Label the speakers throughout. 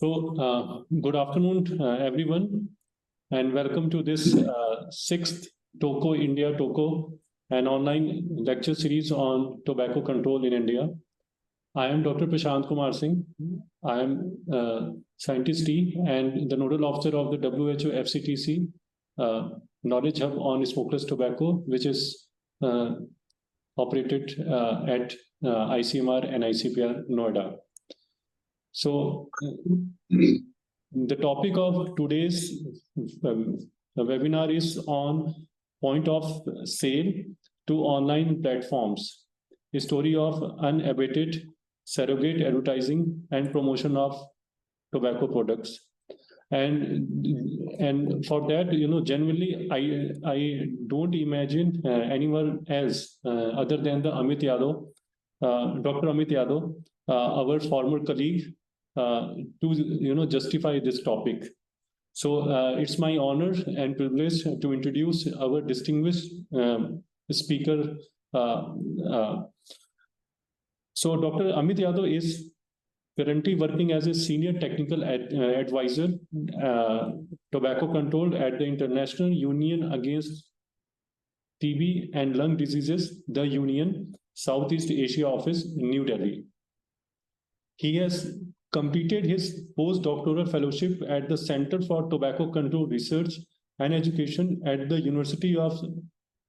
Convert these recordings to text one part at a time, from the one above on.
Speaker 1: Good afternoon, everyone, and welcome to this sixth TOCOIndia TOCO, an online lecture series on tobacco control in India. I am Dr. Prashant Kumar Singh. I am Scientist T and the Nodal Officer of the WHO FCTC Knowledge Hub on Smokeless Tobacco, which is operated at ICMR and ICPR Noida. So the topic of today's webinar is on point of sale to online platforms, a story of unabated surrogate advertising and promotion of tobacco products. And for that, generally, I don't imagine anyone else other than the Amit Yadav, Dr. Amit Yadav, our former colleague, to justify this topic. So it's my honor and privilege to introduce our distinguished speaker. So Dr. Amit Yadav is currently working as a senior technical advisor, tobacco control at the International Union Against TB and Lung Diseases, the Union, Southeast Asia Office, New Delhi. He has completed his postdoctoral fellowship at the Center for Tobacco Control Research and Education at the University of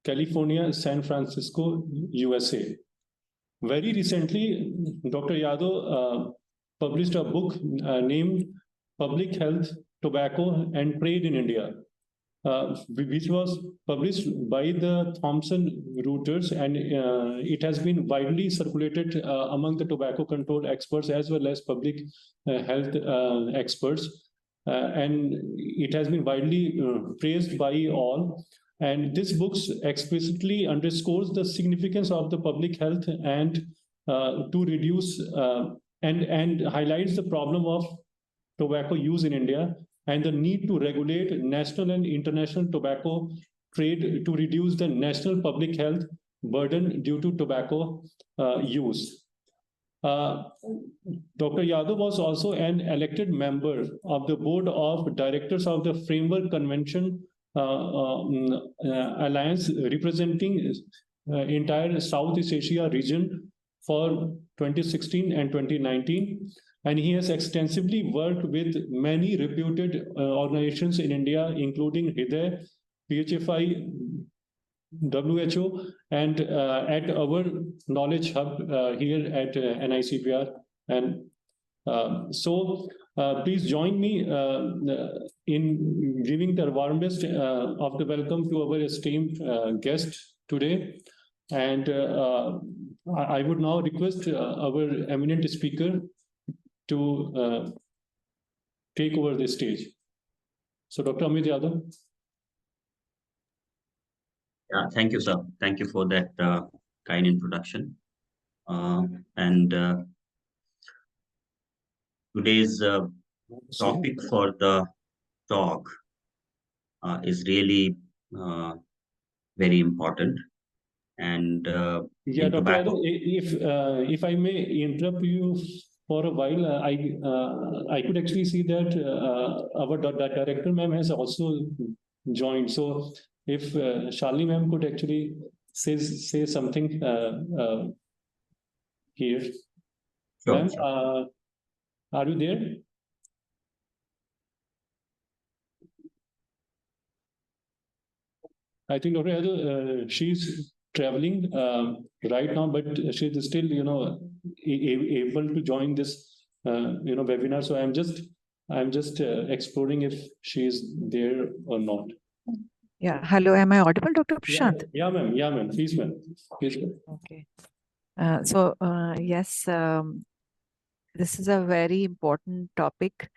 Speaker 1: California, San Francisco, USA. Very recently, Dr. Yadav published a book named Public Health, Tobacco and Trade in India, which was published by the Thomson Reuters, and it has been widely circulated among the tobacco control experts as well as public health experts, and it has been widely praised by all. And this book explicitly underscores the significance of the public health and to reduce and highlights the problem of tobacco use in India and the need to regulate national and international tobacco trade to reduce the national public health burden due to tobacco use. Dr. Yadav was also an elected member of the board of directors of the Framework Convention Alliance representing entire Southeast Asia region for 2016 and 2019. And he has extensively worked with many reputed organizations in India, including HIDAY, PHFI, WHO, and at our Knowledge Hub here at NICPR. And so please join me in giving the warmest of the welcome to our esteemed guest today. And I would now request our eminent speaker to take over the stage. So Dr. Amit Yadav.
Speaker 2: Yeah, thank you, sir. Thank you for that kind introduction. Today's topic for the talk is really very important. And
Speaker 1: yeah, Dr. Yadav, if I may interrupt you for a while, I could actually see that our director ma'am has also joined. So if Shalini ma'am could actually say something here.
Speaker 2: Sure,
Speaker 1: Ma'am,
Speaker 2: sure.
Speaker 1: are you there? I think Dr. Yadav, she's traveling right now, but she's still, able to join this, webinar. So I'm just exploring if she's there or not.
Speaker 3: Yeah. Hello. Am I audible, Dr. Prashant?
Speaker 1: Yeah, ma'am. Yeah, ma'am. Please, ma'am. Please, ma'am.
Speaker 3: Okay. Yes, this is a very important topic,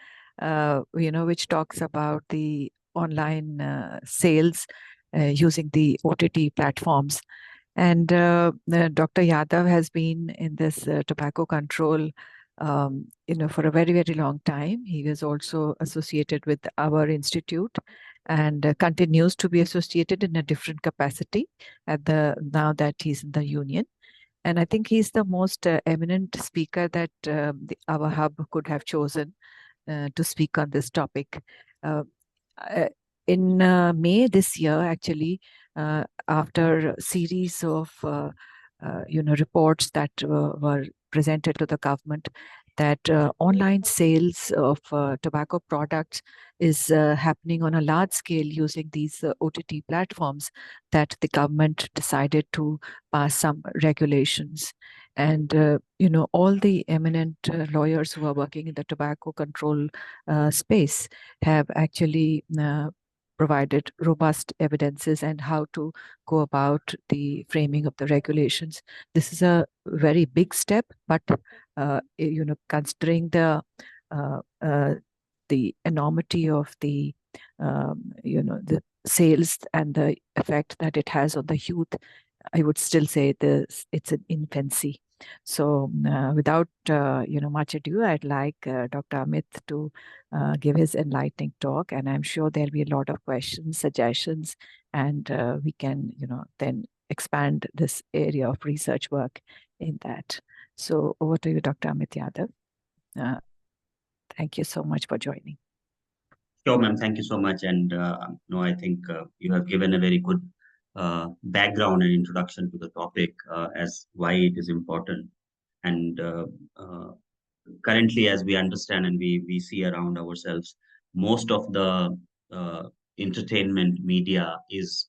Speaker 3: which talks about the online sales using the OTT platforms. And Dr. Yadav has been in this tobacco control, for a very, very long time. He was also associated with our institute and continues to be associated in a different capacity now that he's in the union. And I think he's the most eminent speaker that our hub could have chosen to speak on this topic. In May this year, actually, after a series of reports that were presented to the government, that online sales of tobacco products is happening on a large scale using these OTT platforms, that the government decided to pass some regulations. And all the eminent lawyers who are working in the tobacco control space have actually provided robust evidences and how to go about the framing of the regulations. This is a very big step, but considering the enormity of the the sales and the effect that it has on the youth, I would still say it's an infancy. So without much ado, I'd like Dr. Amit to give his enlightening talk, and I'm sure there'll be a lot of questions, suggestions, and we can then expand this area of research work in that. So over to you, Dr. Amit Yadav. Thank you so much for joining.
Speaker 2: Sure, ma'am. Thank you so much. And I think you have given a very good background and introduction to the topic as why it is important. And currently, as we understand and we see around ourselves, most of the entertainment media is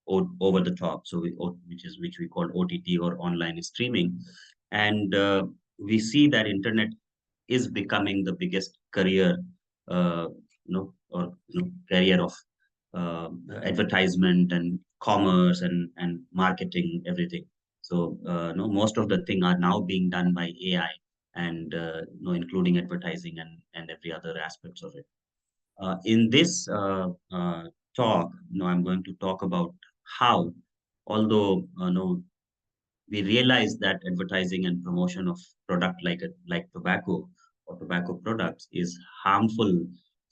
Speaker 2: over the top, so which we call OTT or online streaming, and we see that internet is becoming the biggest career, career of advertisement and commerce and marketing, everything. So most of the thing are now being done by AI, and including advertising and every other aspects of it. In this talk, I'm going to talk about how, although we realize that advertising and promotion of product like tobacco or tobacco products is harmful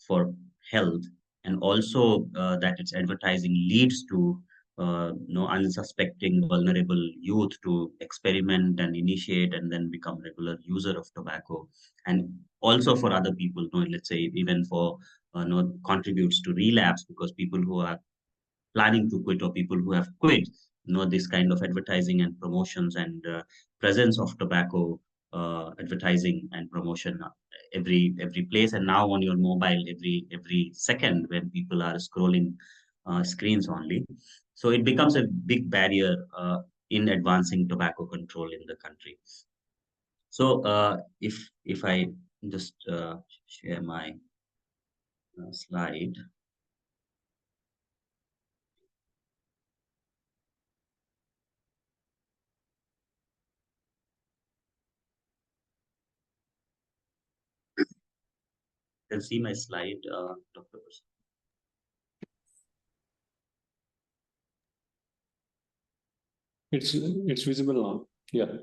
Speaker 2: for health, and also that its advertising leads to unsuspecting vulnerable youth to experiment and initiate and then become regular user of tobacco, and also for other people, let's say even for contributes to relapse, because people who are planning to quit or people who have quit this kind of advertising and promotions and presence of tobacco advertising and promotion every place, and now on your mobile every second when people are scrolling screens only. So it becomes a big barrier in advancing tobacco control in the country. So if I just share my slide. You can see my slide, Dr. Prasad.
Speaker 1: It's visible now. Yeah.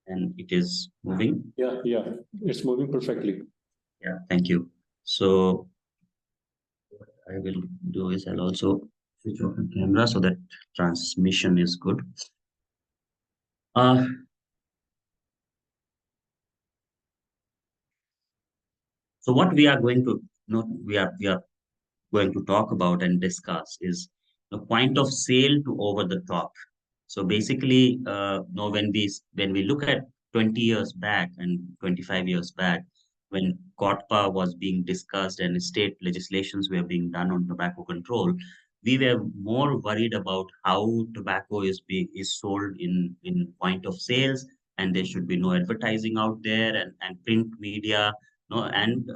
Speaker 2: And it is moving.
Speaker 1: Yeah, it's moving perfectly.
Speaker 2: Yeah, thank you. So what I will do is I'll also switch off the camera so that transmission is good. So what we are going to we are going to talk about and discuss is the point of sale to over the top. So basically, when we look at 20 years back and 25 years back, when COTPA was being discussed and state legislations were being done on tobacco control, we were more worried about how tobacco is sold in point of sales, and there should be no advertising out there, and print media, and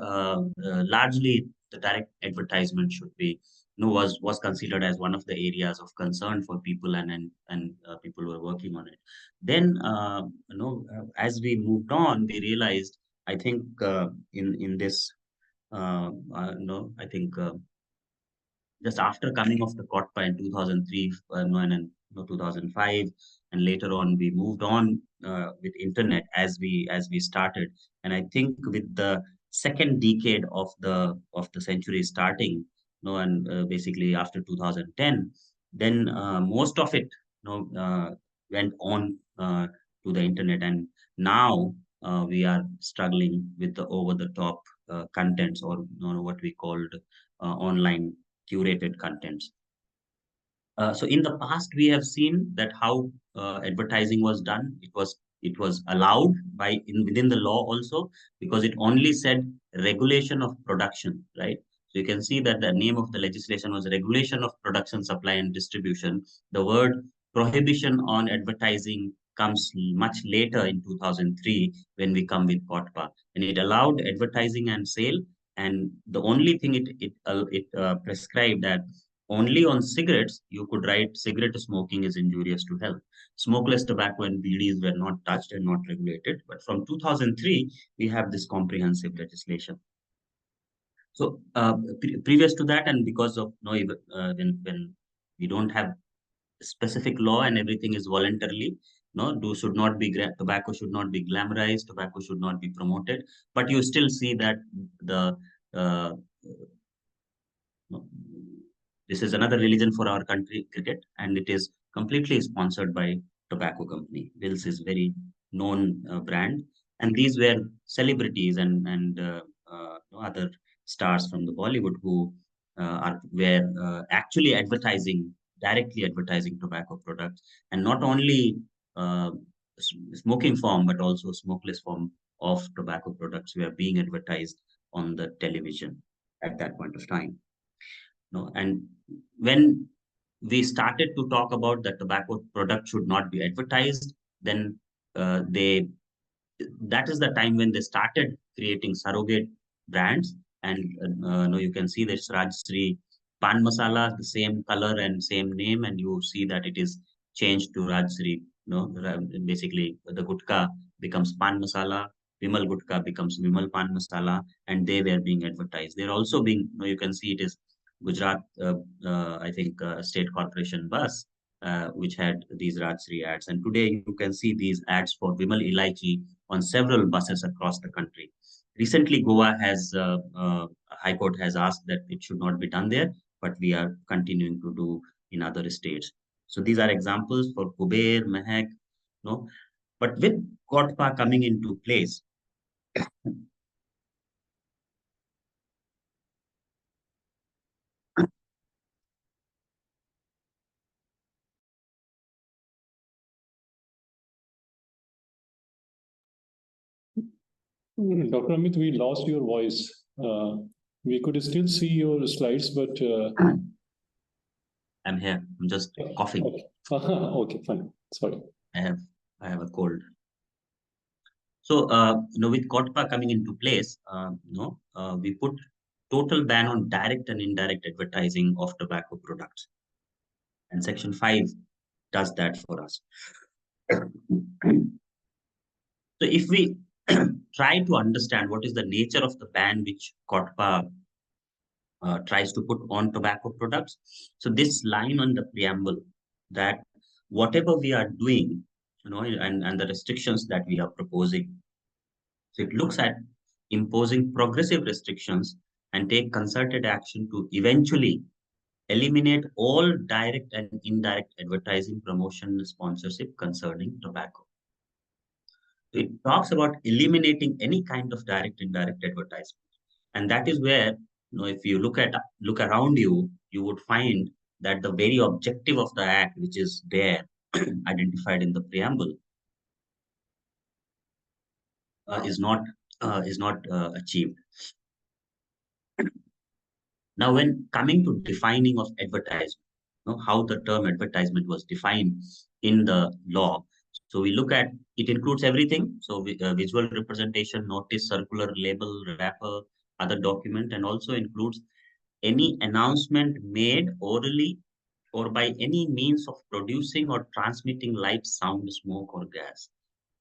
Speaker 2: largely the direct advertisement should be was considered as one of the areas of concern for people, and people were working on it. Then as we moved on, we realized, I think in this I think just after coming off the COTPA in 2003 and 2005, and later on we moved on with internet as we started, and I think with the second decade of the century starting, and basically after 2010, then most of it went on to the internet, and now we are struggling with the over the top contents, or what we called online curated contents. So in the past, we have seen that how advertising was done. It was allowed within the law also, because it only said regulation of production, right? So you can see that the name of the legislation was Regulation of Production, Supply and Distribution. The word prohibition on advertising comes much later in 2003 when we come with COTPA, and it allowed advertising and sale. And the only thing it prescribed that only on cigarettes, you could write cigarette smoking is injurious to health. Smokeless tobacco and BDs were not touched and not regulated. But from 2003, we have this comprehensive legislation. So previous to that, and because of when we don't have specific law and everything is voluntarily, tobacco should not be glamorized, tobacco should not be promoted. But you still see that the uh, no, this is another religion for our country, cricket, and it is completely sponsored by tobacco company. Wills is very known brand, and these were celebrities and other stars from the Bollywood who were actually directly advertising tobacco products, and not only uh, smoking form but also smokeless form of tobacco products were being advertised on the television at that point of time. No, and when we started to talk about that tobacco product should not be advertised, then they that is the time when they started creating surrogate brands. And you can see this Rajshri Pan Masala, the same color and same name, and you see that it is changed to Rajshri. Basically the gutka becomes Pan Masala, Vimal Gutka becomes Vimal Pan Masala, and they were being advertised. They're also being, you can see it is Gujarat, I think, State Corporation bus, which had these Rajshri ads. And today you can see these ads for Vimal Ilaichi on several buses across the country. Recently, Goa High Court has asked that it should not be done there, but we are continuing to do in other states. So these are examples for Kuber, Mehak, no. But with COTPA coming into place,
Speaker 1: Dr. Amit, we lost your voice. We could still see your slides, but
Speaker 2: I'm here. I'm just coughing.
Speaker 1: Okay. Okay, fine. Sorry.
Speaker 2: I have a cold. So, with COTPA coming into place, we put total ban on direct and indirect advertising of tobacco products. And Section 5 does that for us. So if we try to understand what is the nature of the ban which COTPA tries to put on tobacco products. So this line on the preamble that whatever we are doing, and the restrictions that we are proposing. So it looks at imposing progressive restrictions and take concerted action to eventually eliminate all direct and indirect advertising, promotion, and sponsorship concerning tobacco. It talks about eliminating any kind of direct indirect advertisement, and that is where, if you look around you, you would find that the very objective of the act, which is there identified in the preamble, is not achieved. Now, when coming to defining of advertisement, how the term advertisement was defined in the law. So we look at, it includes everything. So visual representation, notice, circular, label, wrapper, other document, and also includes any announcement made orally or by any means of producing or transmitting light, sound, smoke, or gas.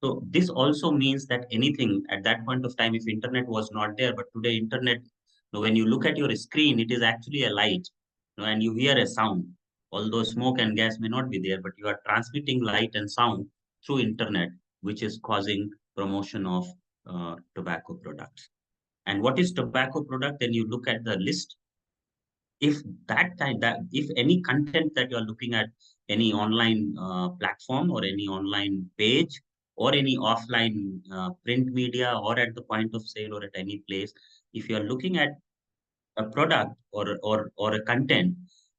Speaker 2: So this also means that anything at that point of time, if internet was not there, but today internet, when you look at your screen, it is actually a light, and you hear a sound. Although smoke and gas may not be there, but you are transmitting light and sound through internet, which is causing promotion of tobacco products. And what is tobacco product? Then you look at the list. If any content that you are looking at, any online platform or any online page or any offline print media or at the point of sale or at any place, if you are looking at a product or a content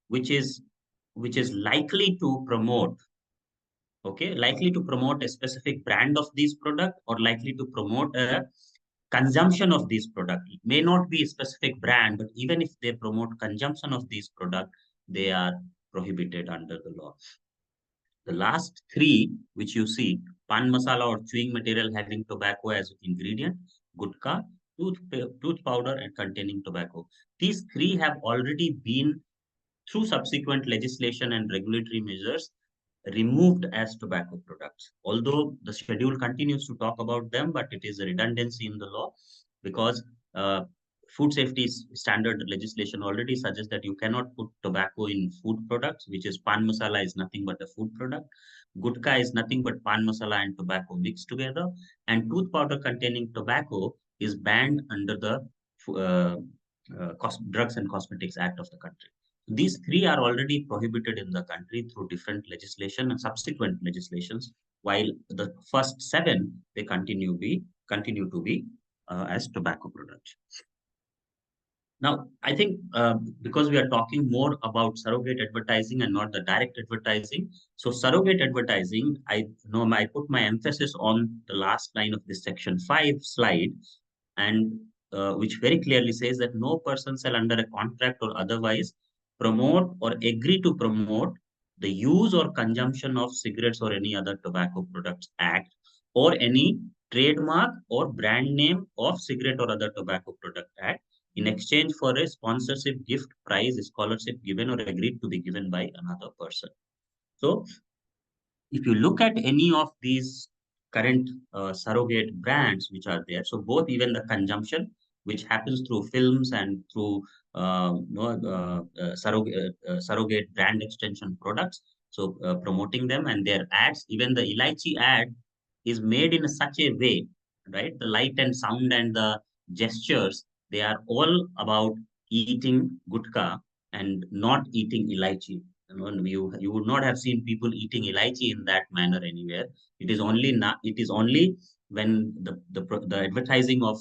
Speaker 2: which is likely to promote, okay, likely to promote a specific brand of this product or likely to promote a consumption of this product. It may not be a specific brand, but even if they promote consumption of this product, they are prohibited under the law. The last three, which you see, pan masala or chewing material having tobacco as ingredient, gutka, tooth powder and containing tobacco. These three have already been, through subsequent legislation and regulatory measures, removed as tobacco products. Although the schedule continues to talk about them, but it is a redundancy in the law because food safety standard legislation already suggests that you cannot put tobacco in food products, which is pan masala is nothing but a food product. Gutka is nothing but pan masala and tobacco mixed together. And tooth powder containing tobacco is banned under the Drugs and Cosmetics Act of the country. These three are already prohibited in the country through different legislation and subsequent legislations, while the first seven, they continue to be as tobacco products. Now, I think because we are talking more about surrogate advertising and not the direct advertising, so surrogate advertising, I put my emphasis on the last line of this section 5 slide, and which very clearly says that no person shall under a contract or otherwise promote or agree to promote the use or consumption of cigarettes or any other tobacco products act, or any trademark or brand name of cigarette or other tobacco product act in exchange for a sponsorship, gift, prize, scholarship given or agreed to be given by another person. So if you look at any of these current surrogate brands which are there, so both even the consumption, which happens through films and through surrogate brand extension products, so promoting them and their ads, even the Elaichi ad is made in such a way, right? The light and sound and the gestures, they are all about eating gutka and not eating Elaichi. You would not have seen people eating elaichi in that manner anywhere. It is only when the advertising of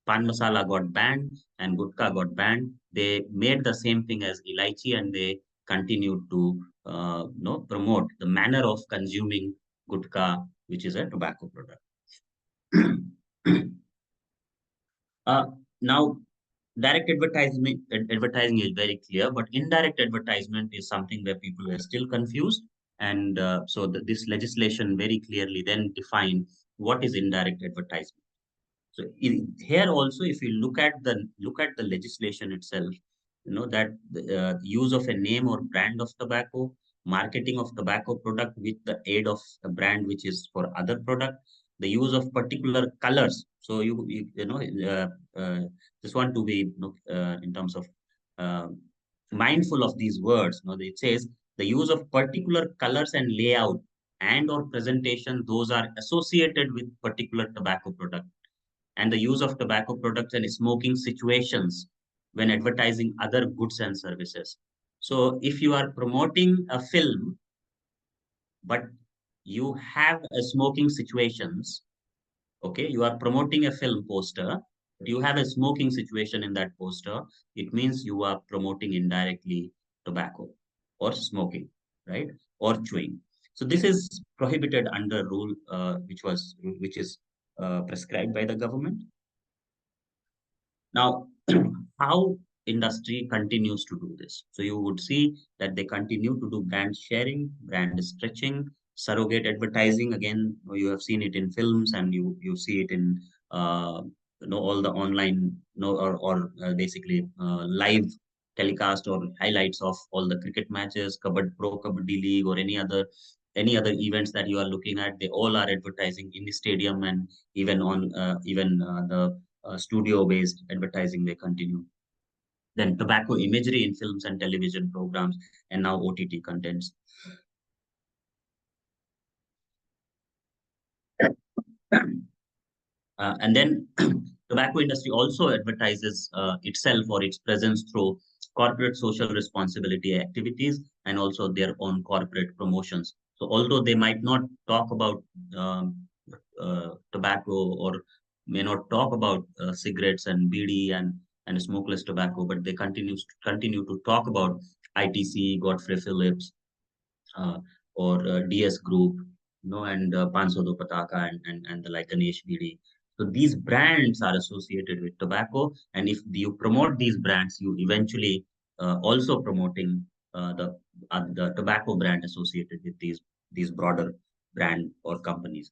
Speaker 2: pan masala got banned and gutka got banned, they made the same thing as elaichi and they continued to promote the manner of consuming gutka, which is a tobacco product. Now, direct advertising is very clear, but indirect advertisement is something where people are still confused. And so this legislation very clearly then define what is indirect advertisement. So here also, if you look at the legislation itself, you know that the use of a name or brand of tobacco, marketing of tobacco product with the aid of a brand which is for other product, the use of particular colors. So just want to be in terms of mindful of these words. It says the use of particular colors and layout and or presentation, those are associated with particular tobacco product, and the use of tobacco products and smoking situations when advertising other goods and services. So if you are promoting a film, but you have a smoking situations, okay, you are promoting a film poster, but you have a smoking situation in that poster, it means you are promoting indirectly tobacco or smoking, right? Or chewing. So this is prohibited under rule which is prescribed by the government. Now, how industry continues to do this? So you would see that they continue to do brand sharing, brand stretching, surrogate advertising. Again, you have seen it in films, and you see it in all the online basically live telecast or highlights of all the cricket matches, Pro Kabaddi League, or any other events that you are looking at. They all are advertising in the stadium, and even on the studio-based advertising, they continue. Then tobacco imagery in films and television programs, and now OTT contents. And then tobacco industry also advertises itself or its presence through corporate social responsibility activities and also their own corporate promotions. So although they might not talk about tobacco, or may not talk about cigarettes and BD and smokeless tobacco, but they continue to talk about ITC, Godfrey Phillips, uh, or DS Group, and Pansodo Pataka and the like, Ganesh BD. So these brands are associated with tobacco, and if you promote these brands, you eventually also promoting the tobacco brand associated with these broader brand or companies.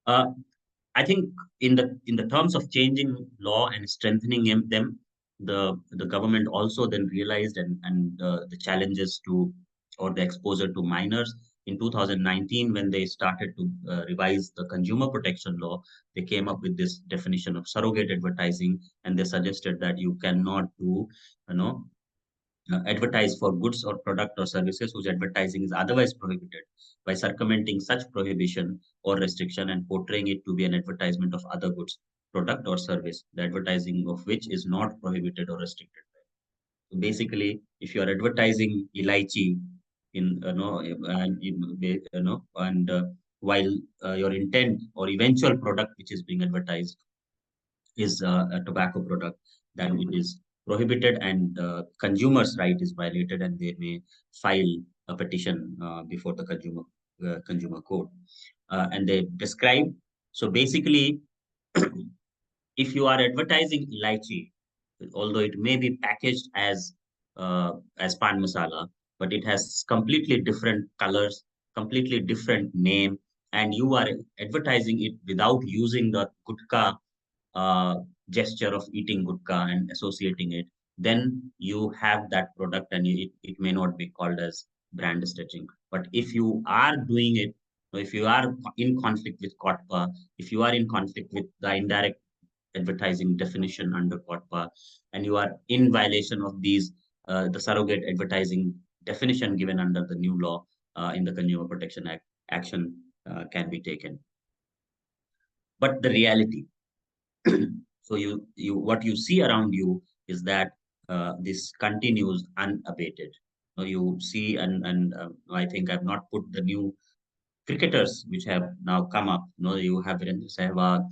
Speaker 2: Uh, I think in the terms of changing law and strengthening them, the government also then realized and the challenges to, or the exposure to minors. In 2019, when they started to revise the consumer protection law, they came up with this definition of surrogate advertising, and they suggested that you cannot do, you know, advertise for goods or product or services whose advertising is otherwise prohibited, by circumventing such prohibition or restriction and portraying it to be an advertisement of other goods, product or service, the advertising of which is not prohibited or restricted. So basically, if you are advertising elaichi in and while your intent or eventual product which is being advertised is a tobacco product, then it is prohibited, and consumers' right is violated, and they may file a petition before the consumer court. And they describe, so basically, if you are advertising elaichi, although it may be packaged as pan masala, but it has completely different colors, completely different name, and you are advertising it without using the gutka uh, gesture of eating gutka and associating it, then you have that product, and it may not be called as brand stretching. But if you are doing it, so if you are in conflict with COTPA, if you are in conflict with the indirect advertising definition under COTPA, and you are in violation of the surrogate advertising definition given under the new law in the Consumer Protection Act, action can be taken. But the reality, so what you see around you is that this continues unabated. You see, and I think I've not put the new cricketers which have now come up. You have Virendra Sehwag,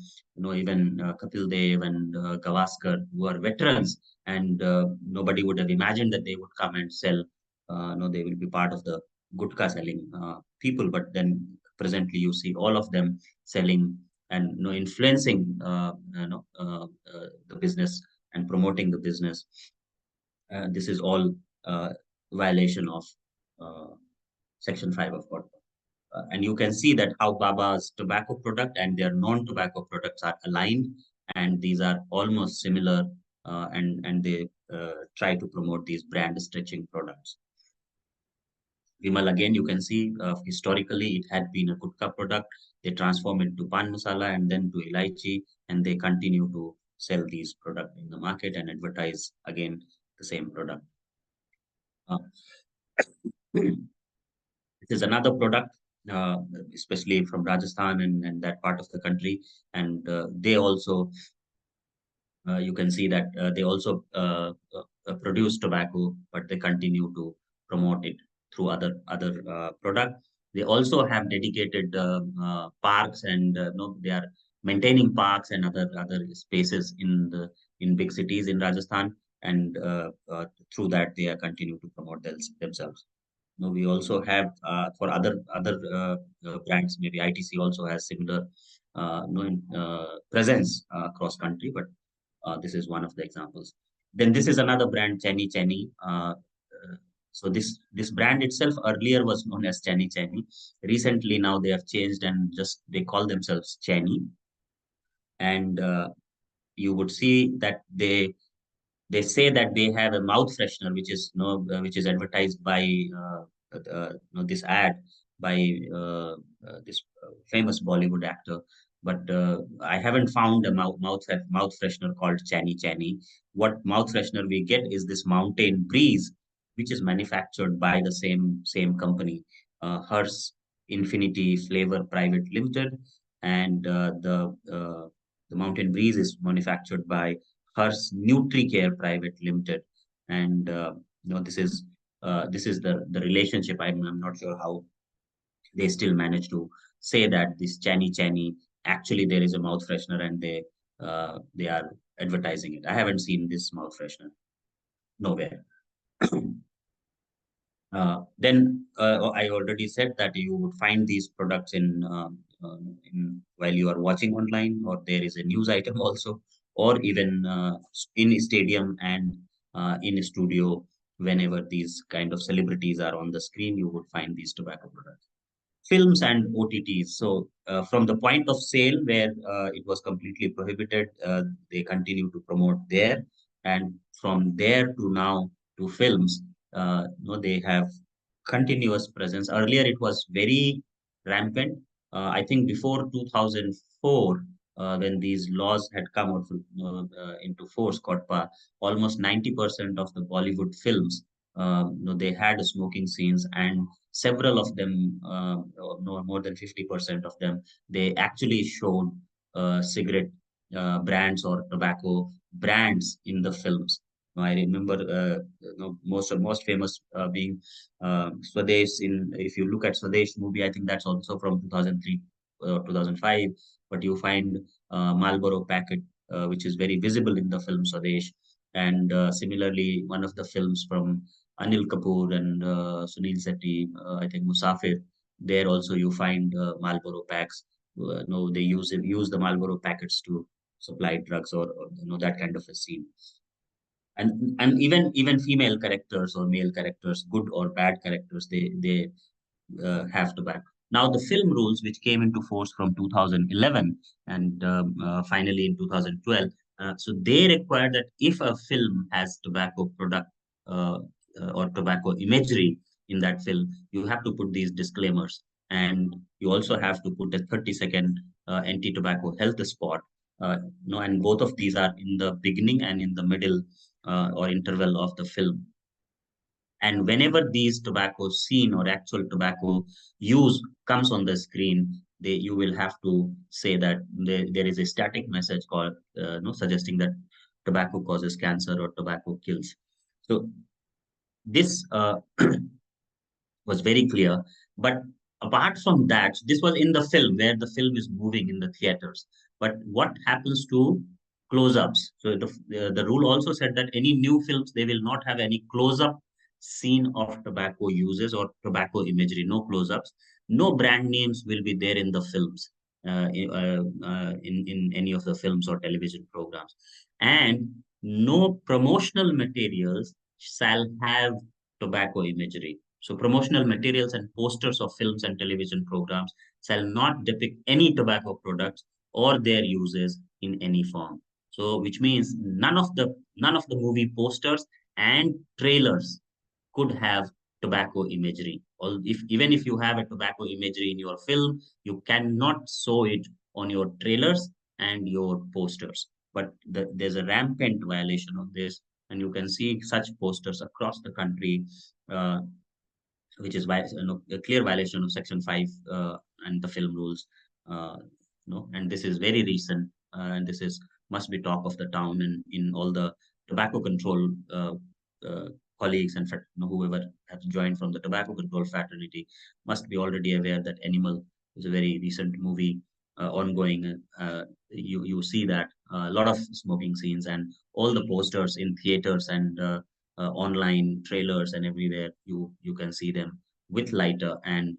Speaker 2: even Kapil Dev and Gavaskar, who are veterans, and nobody would have imagined that they would come and sell. They will be part of the gutka selling people, but then presently you see all of them selling and influencing the business and promoting the business. This is all violation of Section 5 of COTPA. And you can see that how Baba's tobacco product and their non-tobacco products are aligned, and these are almost similar, and they try to promote these brand stretching products. Vimal, again, you can see historically it had been a gutka product. They transform it to pan masala and then to elaichi, and they continue to sell these products in the market and advertise again the same product. This is another product, especially from Rajasthan and that part of the country, and they also, you can see that they also produce tobacco, but they continue to promote it through other products. They also have dedicated parks, and they are maintaining parks and other spaces in big cities in Rajasthan, and through that they are continue to promote themselves. We also have for other brands, maybe ITC also has similar presence across country, but this is one of the examples. Then this is another brand, Chenny Chenny. So this brand itself earlier was known as Chenny Chenny. Recently, now they have changed and just they call themselves Chenny. And you would see that they say that they have a mouth freshener, which is advertised by this ad by this famous Bollywood actor. But I haven't found a mouth freshener called Chani Chani. What mouth freshener we get is this Mountain Breeze, which is manufactured by the same company, Hers Infinity Flavor Private Limited, and the Mountain Breeze is manufactured by Hers NutriCare Private Limited. And this is, Mountain Breeze is manufactured by Hers NutriCare Private Limited. And this is, Mountain Breeze is manufactured by Hers Infinity Flavor Private Limited. And the Mountain Breeze is manufactured by Hers NutriCare Private Limited. And this is the relationship. I'm not sure how they still manage to say that this Chani actually there is a mouth freshener, and they are advertising it. I haven't seen this mouth freshener nowhere. Then I already said that you would find these products in while you are watching online, or there is a news item also, or even in a stadium and in a studio. Whenever these kind of celebrities are on the screen, you would find these tobacco products. Films and OTTs. So from the point of sale where it was completely prohibited, they continue to promote there, and from there to now to films, they have continuous presence. Earlier, it was very rampant. I think before 2004, when these laws had come out into force, COTPA, almost 90% of the Bollywood films, they had smoking scenes, and several of them, no more than 50% of them, they actually showed cigarette brands or tobacco brands in the films. I remember most famous being Swadesh. If you look at Swadesh movie, I think that's also from 2003 or 2005. But you find Marlboro packet, which is very visible in the film Swadesh. And similarly, one of the films from Anil Kapoor and Sunil Sethi, I think Musafir. There also you find Marlboro packs. No, they use the Marlboro packets to supply drugs, or that kind of a scene. And even female characters or male characters, good or bad characters, they have tobacco. Now, the film rules, which came into force from 2011 and finally in 2012, so they require that if a film has tobacco product uh, or tobacco imagery in that film, you have to put these disclaimers. And you also have to put a 30-second anti-tobacco health spot. And both of these are in the beginning and in the middle or interval of the film. And whenever these tobacco scene or actual tobacco use comes on the screen, you will have to say that there is a static message called, suggesting that tobacco causes cancer or tobacco kills. So this was very clear. But apart from that, this was in the film where the film is moving in the theaters. But what happens to close-ups? So the rule also said that any new films, they will not have any close-up scene of tobacco uses or tobacco imagery, no close-ups. No brand names will be there in the films, in any of the films or television programs. And no promotional materials shall have tobacco imagery. So promotional materials and posters of films and television programs shall not depict any tobacco products or their uses in any form. So which means none of the movie posters and trailers could have tobacco imagery. Or even if you have a tobacco imagery in your film, you cannot show it on your trailers and your posters. But there's a rampant violation of this, and you can see such posters across the country, which is a clear violation of Section 5 and the film rules. Uh, and this is very recent, and this is must be talk of the town, and in all the tobacco control uh, colleagues and whoever has joined from the tobacco control fraternity must be already aware that Animal is a very recent movie ongoing. You see that a lot of smoking scenes and all the posters in theaters and online trailers and everywhere you can see them with lighter and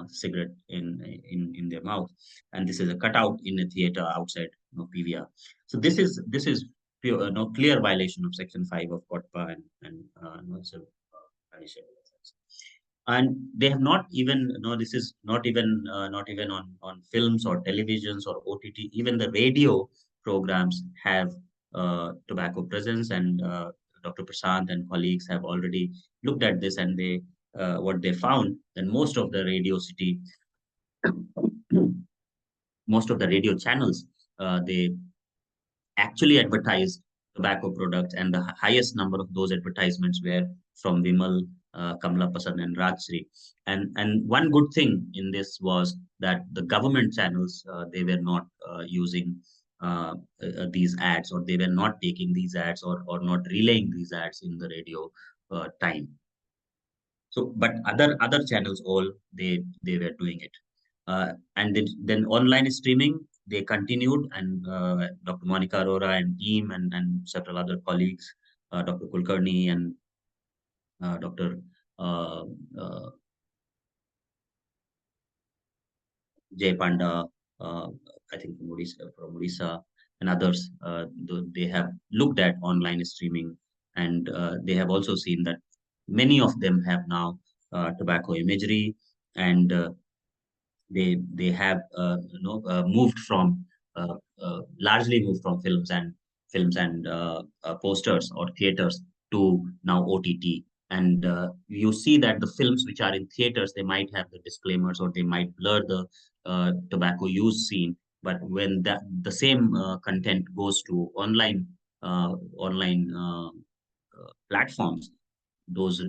Speaker 2: cigarette in their mouth, and this is a cutout in a theater outside PVR. So this is pure, clear violation of Section 5 of COTPA, and it's a punishable offense. And they have not even, this is not even on films or televisions or OTT. Even the radio programs have tobacco presence, and Dr. Prasad and colleagues have already looked at this, and what they found, that most of the radio channels, they actually advertised tobacco products, and the highest number of those advertisements were from Vimal, Kamla Pasad, and Rajshri. And one good thing in this was that the government channels, they were not using these ads, or they were not taking these ads, or not relaying these ads in the radio time. So, but other channels, all they were doing it. And then online streaming, they continued, and Dr. Monica Arora and team and several other colleagues, Dr. Kulkarni and Dr. Uh, uh, Jay Panda, I think from Odisha and others, they have looked at online streaming, and they have also seen that many of them have now tobacco imagery, and they have moved from largely moved from films and posters or theaters to now OTT. And you see that the films which are in theaters, they might have the disclaimers or they might blur the tobacco use scene. But when the same content goes to online platforms, those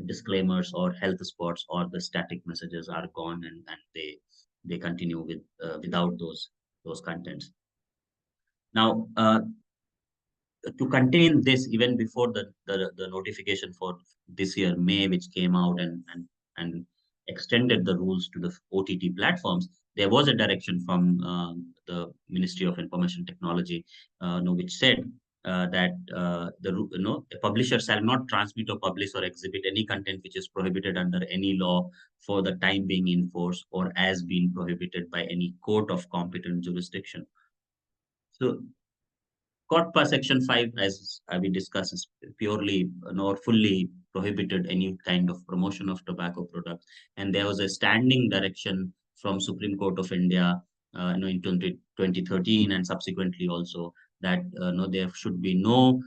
Speaker 2: disclaimers or health spots or the static messages are gone, and they continue with without those contents. Now, to contain this, even before the notification for this year May, which came out and extended the rules to the OTT platforms, there was a direction from the Ministry of Information Technology, which said that a publisher shall not transmit or publish or exhibit any content which is prohibited under any law for the time being in force or as being prohibited by any court of competent jurisdiction. So COTPA Section 5, as we discussed, is purely nor fully prohibited any kind of promotion of tobacco products. And there was a standing direction from Supreme Court of India in 2013 and subsequently also that there should be no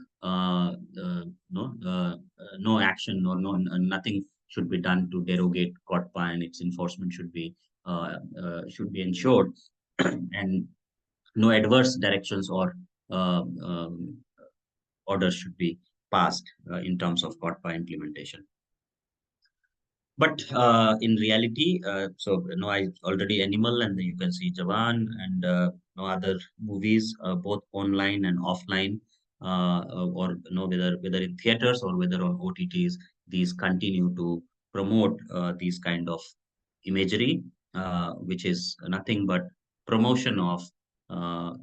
Speaker 2: action or nothing should be done to derogate COTPA, and its enforcement should be ensured. And no adverse directions or uh, um, orders should be passed in terms of COTPA implementation. But in reality, I already Animal, and you can see Jawan and no other movies, both online and offline, or whether in theaters or whether on OTTs, these continue to promote these kind of imagery, which is nothing but promotion of uh,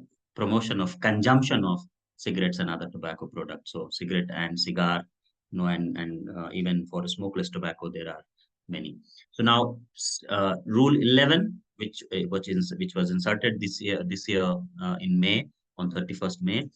Speaker 2: consumption of cigarettes and other tobacco products. So cigarette and cigar, and even for smokeless tobacco, there are many. So now, Rule 11, which was inserted this year in May, on 31st May.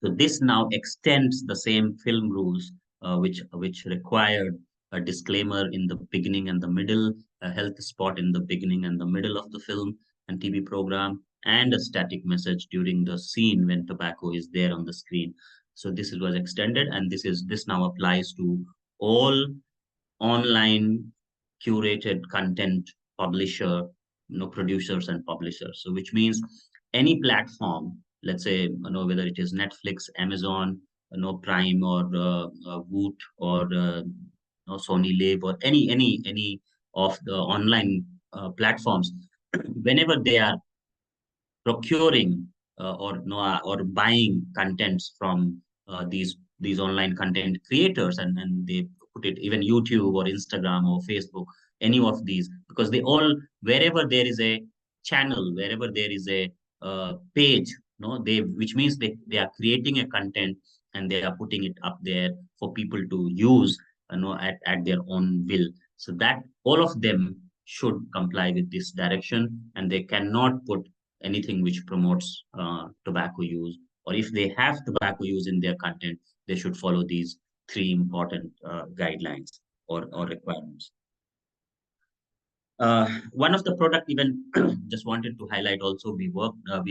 Speaker 2: So this now extends the same film rules, which required a disclaimer in the beginning and the middle, a health spot in the beginning and the middle of the film and TV program, and a static message during the scene when tobacco is there on the screen. So this was extended, and this now applies to all online curated content publisher, producers and publishers. So which means any platform, let's say, whether it is Netflix, Amazon, Prime, or Woot, or Sony Live, or any of the online platforms, whenever they are procuring or buying contents from these online content creators, and they put it even YouTube or Instagram or Facebook, any of these, because they all, wherever there is a channel, wherever there is a page, which means they are creating a content and they are putting it up there for people to use, at their own will. So that all of them should comply with this direction, and they cannot put anything which promotes tobacco use, or if they have tobacco use in their content, they should follow these three important guidelines or requirements. One of the product, even just wanted to highlight also, we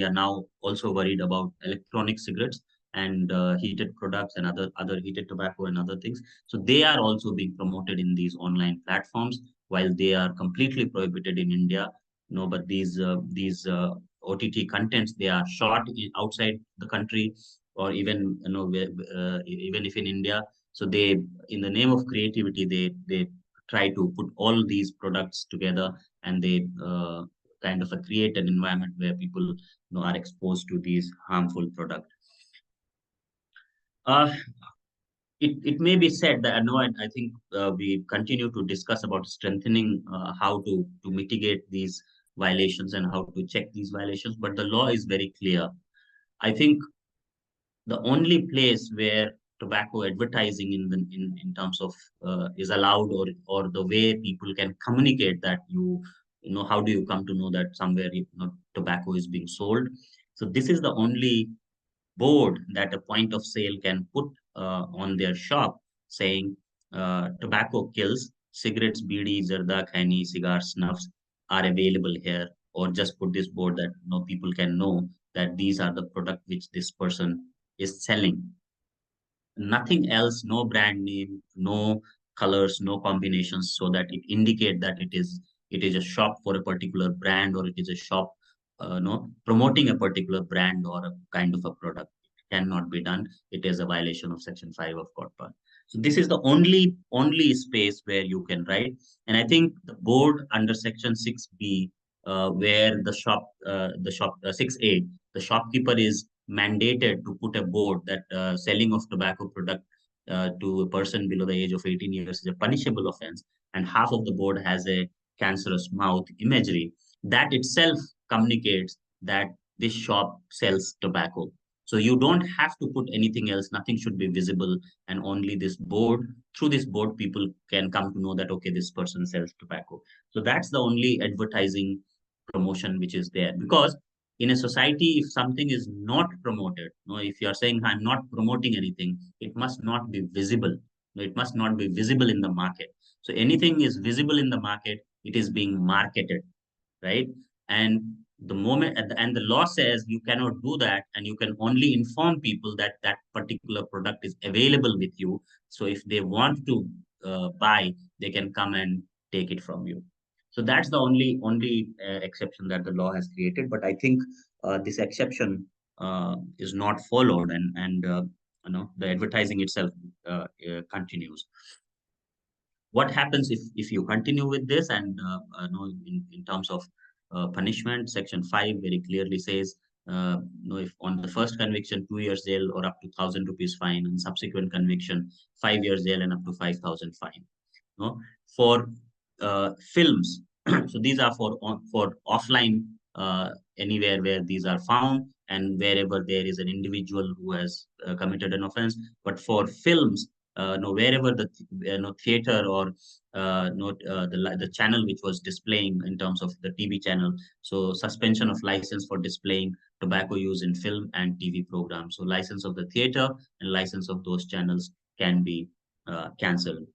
Speaker 2: are now also worried about electronic cigarettes and heated products and other heated tobacco and other things. So they are also being promoted in these online platforms, while they are completely prohibited in India. But these OTT contents, they are shot outside the country, or even even if in India. So they, in the name of creativity, they try to put all these products together, and they kind of create an environment where people are exposed to these harmful products. it may be said that I think we continue to discuss about strengthening how to mitigate these violations and how to check these violations, but the law is very clear. I think the only place where tobacco advertising in terms of is allowed, or the way people can communicate that you know how do you come to know that somewhere tobacco is being sold. So this is the only board that a point of sale can put on their shop, saying tobacco kills, cigarettes, bidi, zarda, khaini, cigars, snuffs are available here, or just put this board that people can know that these are the product which this person is selling. Nothing else, no brand name, no colors, no combinations, so that it indicate that it is a shop for a particular brand, or it is a shop no promoting a particular brand or a kind of a product. It cannot be done. It is a violation of section 5 of CODPA. So this is the only space where you can write. And I think the board under section 6b, where the shop 6a, the shopkeeper is mandated to put a board that selling of tobacco product to a person below the age of 18 years is a punishable offense, and half of the board has a cancerous mouth imagery. That itself communicates that this shop sells tobacco. So you don't have to put anything else. Nothing should be visible, and only this board. Through this board, people can come to know that, okay, this person sells tobacco. So that's the only advertising promotion which is there. Because in a society, if something is not promoted, if you are saying I'm not promoting anything, it must not be visible. It must not be visible in the market. So anything is visible in the market, it is being marketed, right? And the moment, and the law says you cannot do that, and you can only inform people that that particular product is available with you. So if they want to buy, they can come and take it from you. So that's the only exception that the law has created. But I think this exception is not followed, and the advertising itself continues. What happens if you continue with this? And in terms of punishment, section 5 very clearly says, if on the first conviction 2 years jail or up to 1,000 rupees fine, and subsequent conviction 5 years jail and up to 5,000 fine. For films, so these are for offline, anywhere where these are found and wherever there is an individual who has committed an offense. But for films, wherever the theater or the channel which was displaying, in terms of the TV channel, so suspension of license for displaying tobacco use in film and TV programs. So license of the theater and license of those channels can be cancelled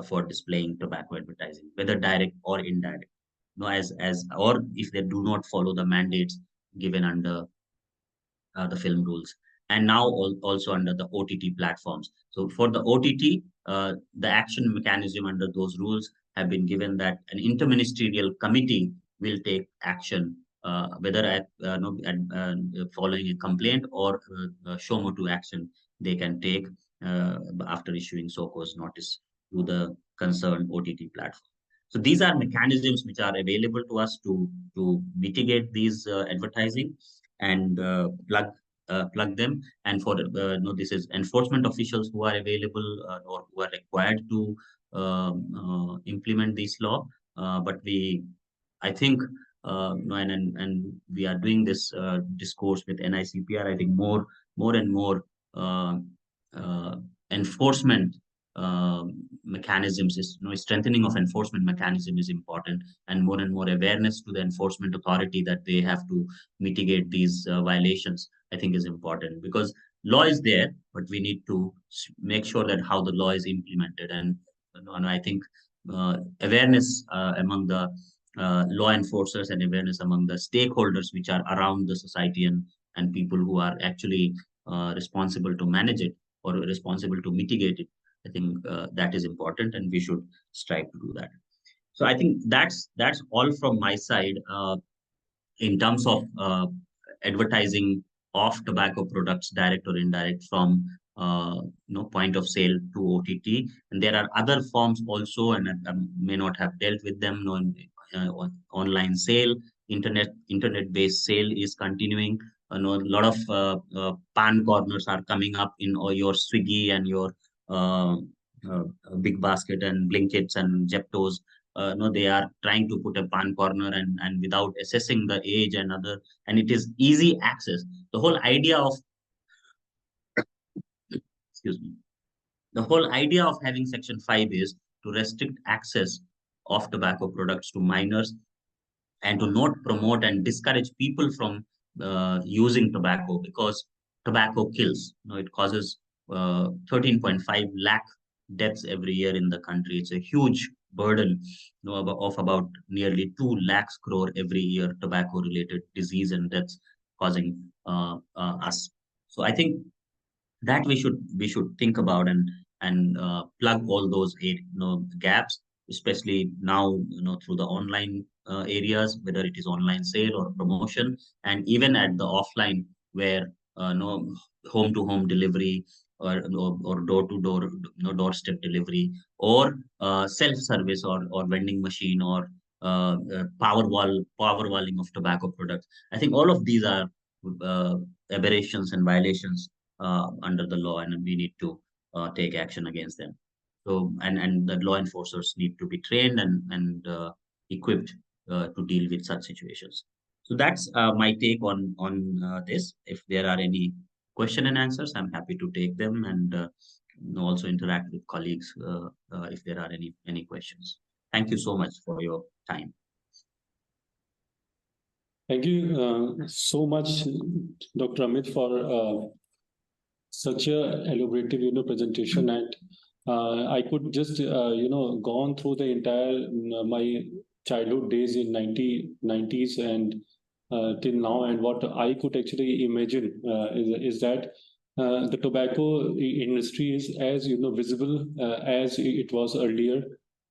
Speaker 2: for displaying tobacco advertising, whether direct or indirect. Or if they do not follow the mandates given under the film rules, and now also under the OTT platforms. So for the OTT, the action mechanism under those rules have been given that an interministerial committee will take action, whether following a complaint or show motu action they can take after issuing SOCO's notice to the concerned OTT platform. So these are mechanisms which are available to us to mitigate these advertising and plug them. And for this is enforcement officials who are available or who are required to implement this law. But I think, and we are doing this discourse with NICPR. I think more and more uh, uh, enforcement mechanisms is, strengthening of enforcement mechanism is important, and more awareness to the enforcement authority that they have to mitigate these violations, I think, is important. Because law is there, but we need to make sure that how the law is implemented. And I think awareness among the law enforcers, and awareness among the stakeholders which are around the society, and people who are actually responsible to manage it or responsible to mitigate it, I think that is important, and we should strive to do that. So I think that's all from my side in terms of advertising of tobacco products, direct or indirect, from point of sale to OTT. And there are other forms also, and I may not have dealt with them. Online sale, internet-based sale is continuing. A lot of pan corners are coming up in your Swiggy and your uh, Big Basket and Blinkits and Jeptos, they are trying to put a pan corner and without assessing the age and other, and it is easy access. The whole idea of, excuse me, the whole idea of having Section 5 is to restrict access of tobacco products to minors and to not promote and discourage people from using tobacco, because tobacco kills. It causes 13.5 lakh deaths every year in the country. It's a huge burden, of about nearly 2 lakhs crore every year, tobacco related disease and deaths causing us. So I think that we should think about and plug all those gaps, especially now, through the online areas, whether it is online sale or promotion, and even at the offline, where home to home delivery, or door to door, doorstep delivery, or self service, or vending machine, or power walling of tobacco products. I think all of these are uh, aberrations and violations under the law, and we need to take action against them. So, and the law enforcers need to be trained and equipped to deal with such situations. So that's my take on this. If there are any question and answers, I'm happy to take them, and also interact with colleagues if there are any questions. Thank you so much for your time.
Speaker 1: Thank you so much, Dr. Amit, for such a elaborative, presentation. And I could just, gone through the entire my childhood days in 90s and till now, and what I could actually imagine is that the tobacco industry is as visible as it was earlier.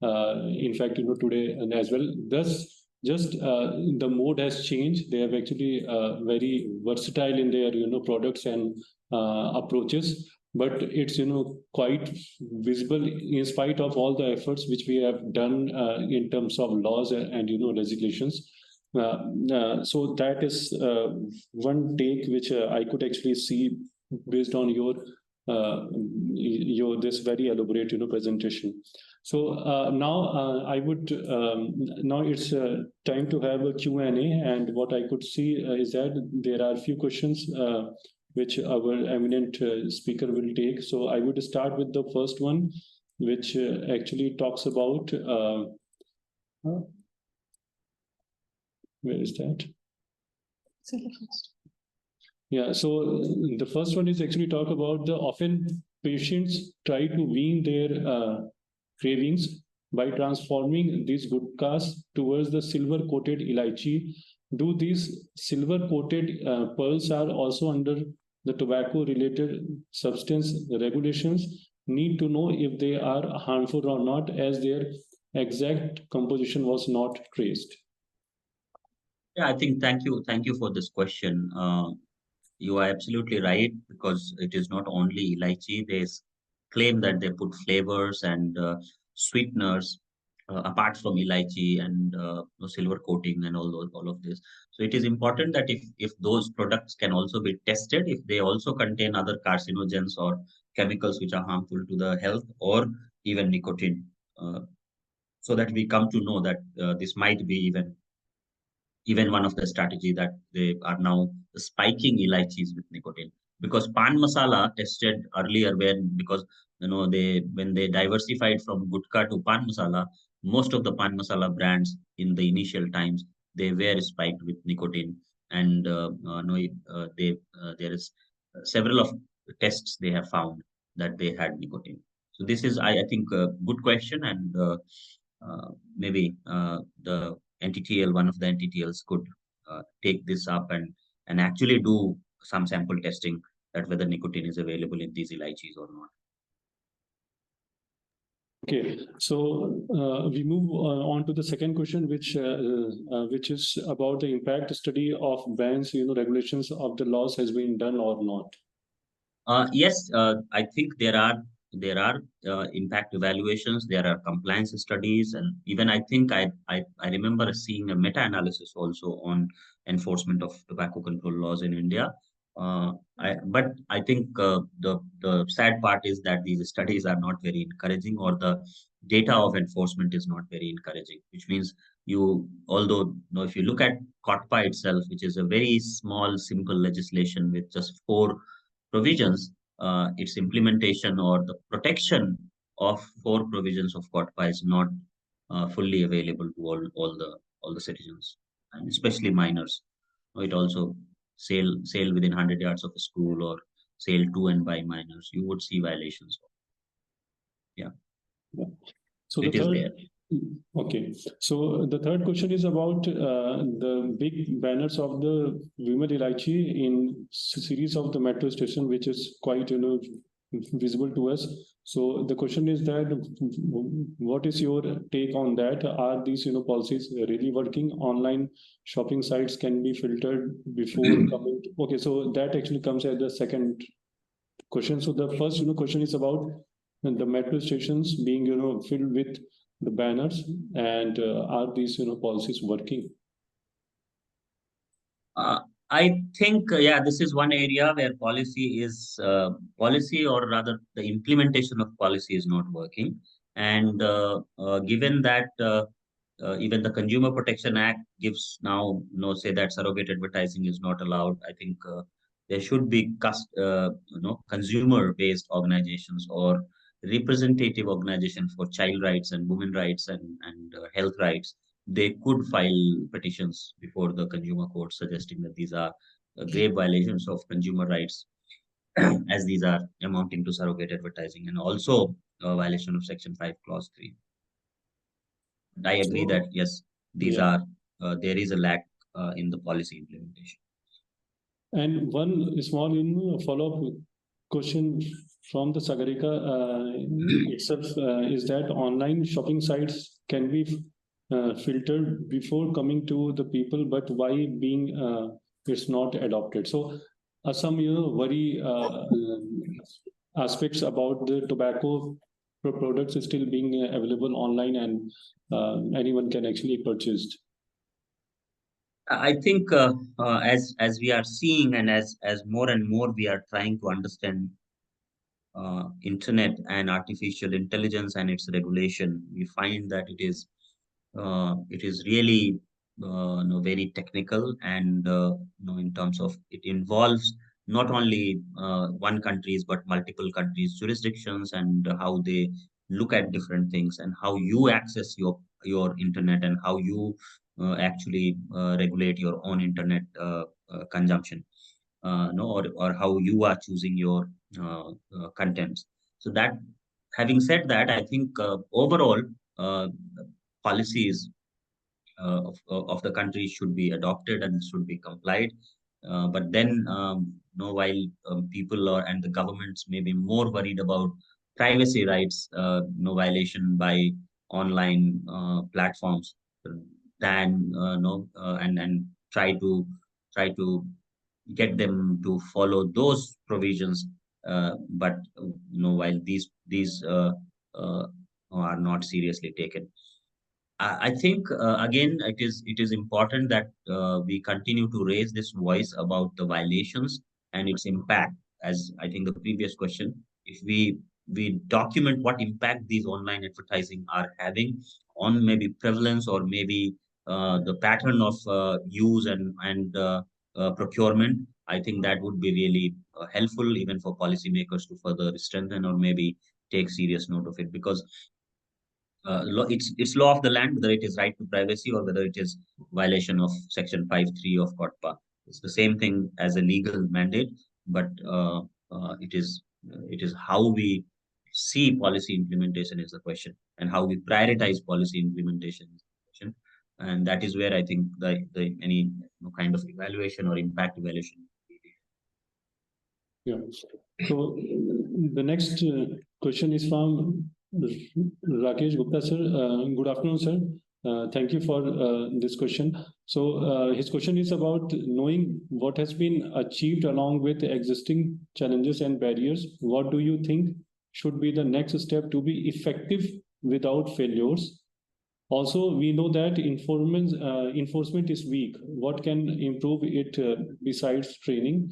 Speaker 1: In fact, today and as well. Thus, just the mode has changed. They have actually very versatile in their products and approaches, but it's quite visible in spite of all the efforts which we have done in terms of laws and regulations. So that is one take which I could actually see based on your this very elaborate presentation. So now I would now it's time to have a Q&A, and what I could see is that there are a few questions which our eminent speaker will take. So I would start with the first one, which actually talks about where is that? Yeah, so the first one is actually talk about the often patients try to wean their cravings by transforming these gutkas towards the silver-coated elaichi. Do these silver-coated pearls are also under the tobacco-related substance regulations? Need to know if they are harmful or not, as their exact composition was not traced.
Speaker 2: Yeah, I think thank you for this question. You are absolutely right, because it is not only lychee. They claim that they put flavors and sweeteners apart from lychee and silver coating and all of this. So it is important that if those products can also be tested, if they also contain other carcinogens or chemicals which are harmful to the health, or even nicotine, so that we come to know that this might be even one of the strategy that they are now spiking elaichis with nicotine, because pan masala tested earlier, because when they diversified from gutka to pan masala, most of the pan masala brands in the initial times, they were spiked with nicotine, and no they there is several of tests they have found that they had nicotine. So this is, I think, a good question, and maybe the NTTL, one of the NTTLs, could take this up and actually do some sample testing, that whether nicotine is available in these elaichis or not.
Speaker 1: Okay, so we move on to the second question, which is about the impact study of bans, regulations of the laws has been done or not.
Speaker 2: Yes, I think there are impact evaluations, there are compliance studies, and even I think I remember seeing a meta-analysis also on enforcement of tobacco control laws in India. But I think the sad part is that these studies are not very encouraging, or the data of enforcement is not very encouraging. Which means although if you look at COTPA itself, which is a very small, simple legislation with just 4 provisions, its implementation or the protection of 4 provisions of COTPA is not fully available to all the citizens, and especially minors. It also sail within 100 yards of a school, or sail to and by minors, you would see violations. Yeah.
Speaker 1: So
Speaker 2: It
Speaker 1: the
Speaker 2: is
Speaker 1: third,
Speaker 2: there.
Speaker 1: okay. So the third question is about the big banners of the Vimal Ilaichi in series of the metro station, which is quite visible to us. So the question is that what is your take on that? Are these policies really working? Online shopping sites can be filtered before coming. Okay, so that actually comes as the second question. So the first question is about the metro stations being filled with the banners, and are these policies working?
Speaker 2: I think, yeah, this is one area where policy, or rather the implementation of policy is not working. And given that even the Consumer Protection Act gives now, say that surrogate advertising is not allowed. I think there should be consumer-based organizations or representative organizations for child rights and women rights and health rights. They could file petitions before the consumer court suggesting that these are grave violations of consumer rights, as these are amounting to surrogate advertising, and also a violation of Section 5, Clause 3. I agree that yes, these
Speaker 1: Yeah.
Speaker 2: are there is a lack in the policy implementation.
Speaker 1: And one small follow-up question from the Sagarika itself is that online shopping sites can be filtered before coming to the people, but why being it's not adopted? So some worry aspects about the tobacco products still being available online, and anyone can actually purchase.
Speaker 2: I think as we are seeing, and as more and more we are trying to understand internet and artificial intelligence and its regulation, we find that it is really very technical, and in terms of it involves not only one countries but multiple countries jurisdictions, and how they look at different things, and how you access your internet, and how you actually regulate your own internet consumption, or how you are choosing your contents. So that, having said that, I think overall uh, policies of the country should be adopted and should be complied. But then, while people and the governments may be more worried about privacy rights, violation by online platforms, than and try to get them to follow those provisions. But while these are not seriously taken. I think again it is important that we continue to raise this voice about the violations and its impact. As I think the previous question, if we document what impact these online advertising are having on maybe prevalence, or maybe the pattern of use and procurement, I think that would be really helpful even for policymakers to further strengthen or maybe take serious note of it. Because it's law of the land, whether it is right to privacy or whether it is violation of Section 5(3) of COTPA. It's the same thing as a legal mandate, but it is how we see policy implementation is the question, and how we prioritize policy implementation is the question. And that is where I think the any kind of evaluation or impact evaluation.
Speaker 1: Yeah. So the next question is from Rakesh Gupta, sir. Good afternoon, sir. Thank you for this question. So his question is about knowing what has been achieved along with existing challenges and barriers. What do you think should be the next step to be effective without failures? Also, we know that enforcement is weak. What can improve it besides training?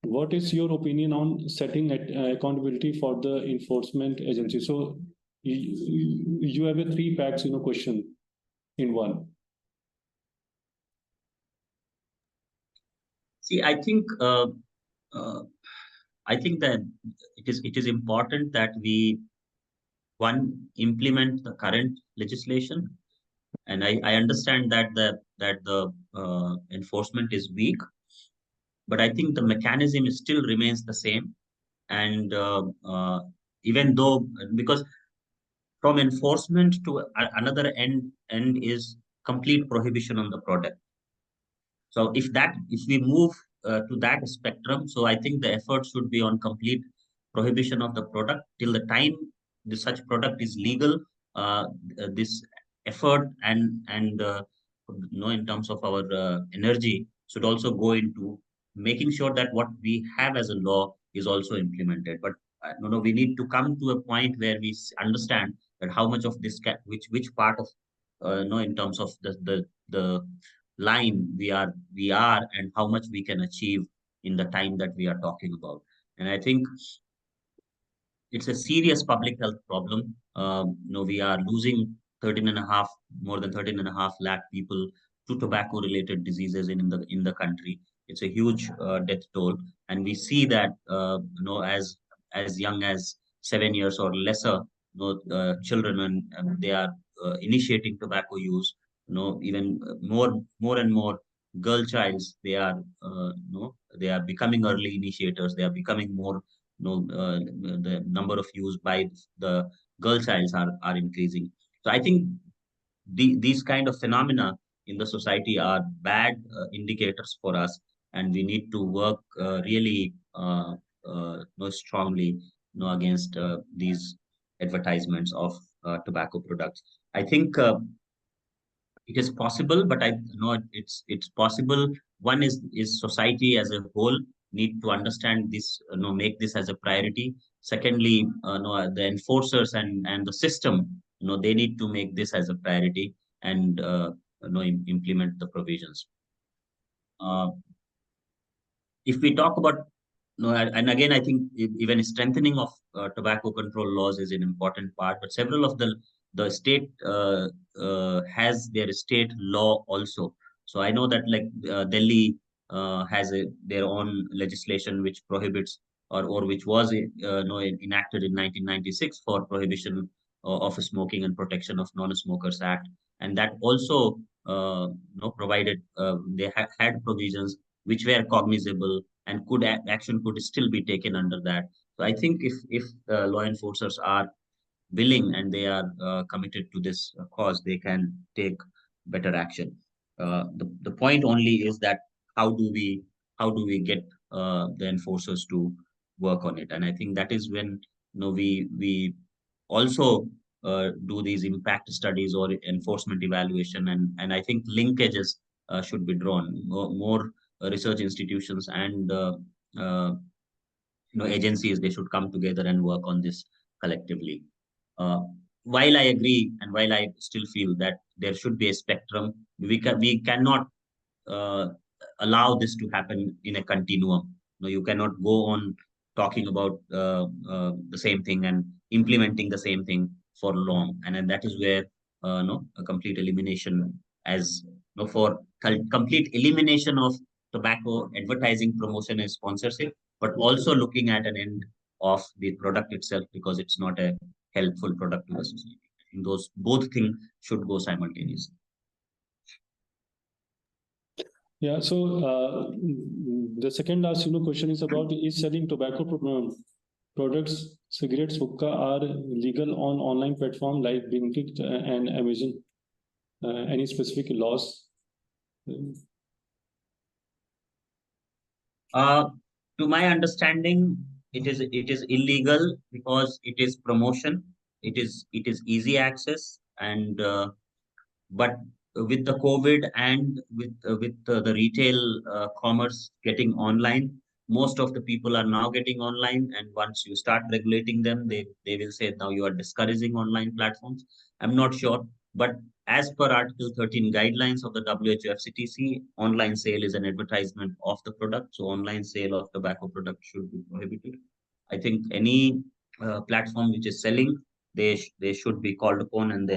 Speaker 1: what is your opinion on setting accountability for the enforcement agency? So you have a three packs, question in one.
Speaker 2: See, I think that it is important that we implement the current legislation, and I understand that the enforcement is weak, but I think the mechanism still remains the same. And even though, because from enforcement to another end is complete prohibition on the product. So if we move to that spectrum, so I think the effort should be on complete prohibition of the product till the time such product is legal. This effort and in terms of our energy should also go into making sure that what we have as a law is also implemented. But we need to come to a point where we understand that how much of this which part of in terms of the line we are and how much we can achieve in the time that we are talking about. And I think it's a serious public health problem. We are losing 13 and a half, more than 13 and a half lakh people to tobacco related diseases in the country. It's a huge death toll. And we see that, as young as 7 years or lesser, children, and they are initiating tobacco use, even more and more girl childs, they are becoming early initiators. They are becoming more, the number of use by the girl childs are increasing. So I think these kind of phenomena in the society are bad indicators for us, and we need to work really strongly against these advertisements of tobacco products. I think it is possible, but I know it's possible. One is society as a whole need to understand this, make this as a priority. Secondly, the enforcers and the system, they need to make this as a priority and implement the provisions. Uh, if we talk about and again, I think even strengthening of tobacco control laws is an important part. But several of the state has their state law also. So I know that like Delhi has their own legislation which prohibits or which was enacted in 1996 for prohibition of smoking and protection of non-smokers act, and that also provided they had provisions which were cognizable and action could still be taken under that. So I think if law enforcers are willing and they are committed to this cause, they can take better action. The point only is that how do we get the enforcers to work on it, and I think that is when we also do these impact studies or enforcement evaluation, and I think linkages should be drawn. More research institutions and uh, agencies, they should come together and work on this collectively. uh, while I agree and while I still feel that there should be a spectrum, we cannot uh, allow this to happen in a continuum. You cannot go on talking about the same thing and implementing the same thing for long, and then that is where no a complete elimination as no for complete elimination of tobacco advertising, promotion, and sponsorship, but also looking at an end of the product itself because it's not a helpful product to the society. I think those both things should go simultaneously.
Speaker 1: Yeah, so the second last question is about, is selling tobacco products, cigarettes, hookah are legal on online platform like Blinkit and Amazon? Any specific laws?
Speaker 2: To my understanding, it is illegal because it is promotion. It is easy access, and but with the COVID and with the retail commerce getting online, most of the people are now getting online. And once you start regulating them, they will say now you are discouraging online platforms. I'm not sure, But as per Article 13 guidelines of the WHO FCTC, online sale is an advertisement of the product. So online sale of tobacco product should be prohibited. I think any platform which is selling, they should be called upon, and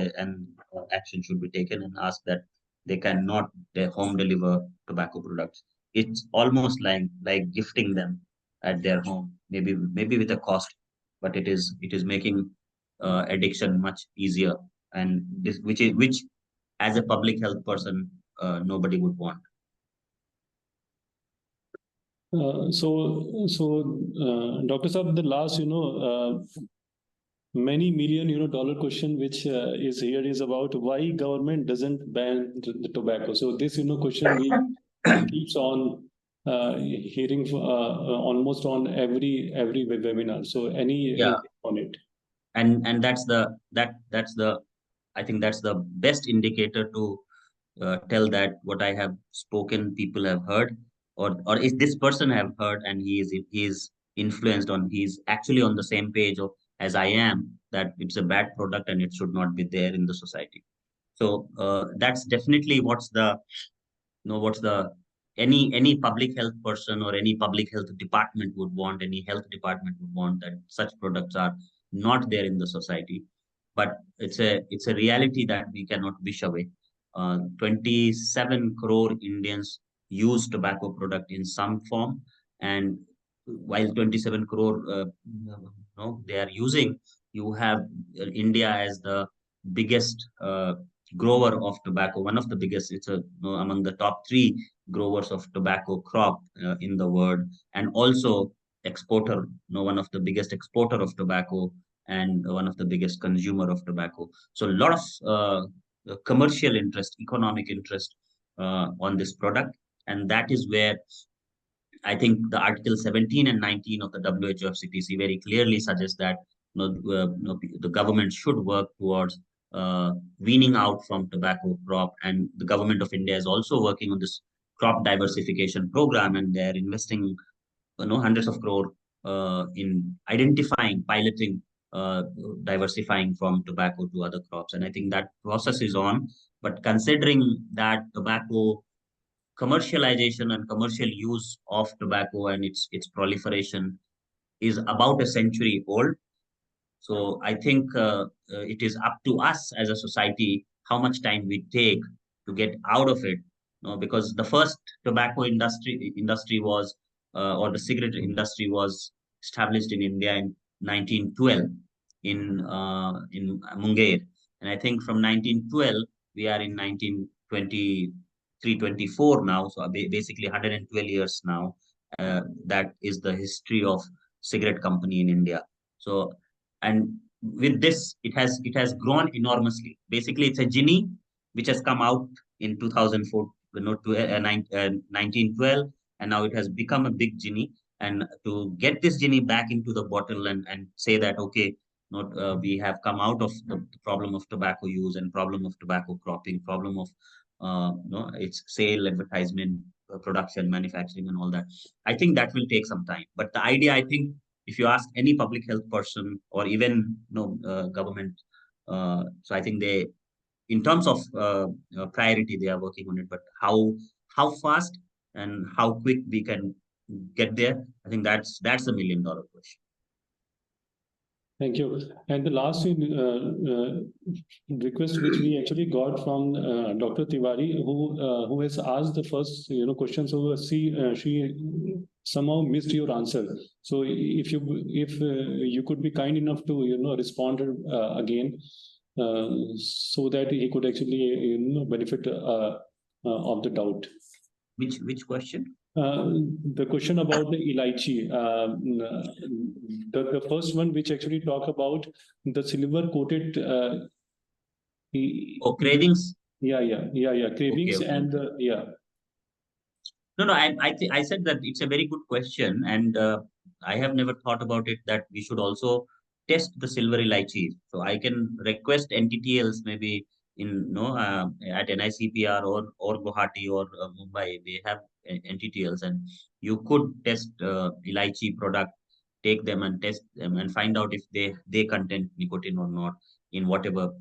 Speaker 2: action should be taken and asked that they cannot home deliver tobacco products. It's almost like gifting them at their home, maybe with a cost, but it is making addiction much easier, and this which as a public health person nobody would want.
Speaker 1: Dr. Saab, the last, many million, dollar question which is here is about why government doesn't ban the tobacco. So this, question we keeps on hearing almost on every webinar. So any
Speaker 2: Yeah,
Speaker 1: on it?
Speaker 2: and that's the I think that's the best indicator to tell that what I have spoken, people have heard, or is this person have heard, and he is influenced on, he's actually on the same page of, as I am, that it's a bad product and it should not be there in the society. So that's definitely what's the any public health person or any public health department would want, any health department would want, that such products are not there in the society. But it's a reality that we cannot wish away. 27 crore Indians use tobacco product in some form, and while 27 crore they are using, you have India as the biggest grower of tobacco, one of the biggest. It's among the top three growers of tobacco crop in the world, and also exporter, one of the biggest exporter of tobacco, and one of the biggest consumer of tobacco. So a lot of commercial interest, economic interest on this product, and that is where I think the Article 17 and 19 of the WHO FCTC very clearly suggests that the government should work towards weaning out from tobacco crop, and the government of India is also working on this crop diversification program, and they're investing hundreds of crore in identifying, piloting, diversifying from tobacco to other crops, and I think that process is on. But considering that tobacco commercialization and commercial use of tobacco and its proliferation is about a century old. So I think it is up to us as a society how much time we take to get out of it. Because the first tobacco industry was, or the cigarette industry was established in India in 1912 in Munger, and I think from 1912 we are in 1923, 24 now. So basically 112 years now. That is the history of cigarette company in India. So, and with this, it has grown enormously. Basically, it's a genie which has come out in 2004, 1912, and now it has become a big genie. And to get this genie back into the bottle and say that, okay, not we have come out of the problem of tobacco use and problem of tobacco cropping, problem of its sale, advertisement, production, manufacturing, and all that. I think that will take some time. But the idea, I think, if you ask any public health person or even government, so I think they, in terms of priority, they are working on it. But how fast and how quick we can get there, I think that's a $1 million question.
Speaker 1: Thank you. And the last request which we actually got from Dr. Tiwari, who has asked the first question. So she somehow missed your answer. So if you could be kind enough to respond again, so that he could actually benefit of the doubt.
Speaker 2: Which question?
Speaker 1: The question about the elaichi, the first one, which actually talk about the silver coated.
Speaker 2: Cravings.
Speaker 1: Yeah, cravings. Okay. And yeah.
Speaker 2: No, I said that it's a very good question, and I have never thought about it that we should also test the silver elaichi. So I can request NTTLs maybe in at NICPR or Guwahati or Mumbai. They have NTTLs, and you could test elaichi product, take them and test them and find out if they contain nicotine or not in whatever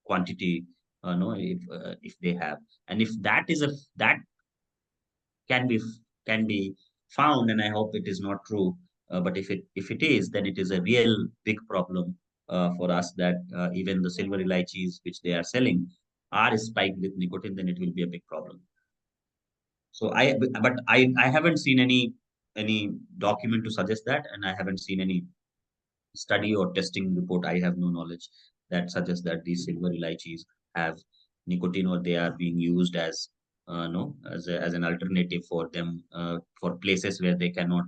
Speaker 2: quantity, if they have, and if that can be found, and I hope it is not true, but if it is, then it is a real big problem for us, that even the silver lychees which they are selling are spiked with nicotine, then it will be a big problem. So I haven't seen any document to suggest that, and I haven't seen any study or testing report. I have no knowledge that suggests that these silver lychees have nicotine, or they are being used as no as an alternative for them, for places where they cannot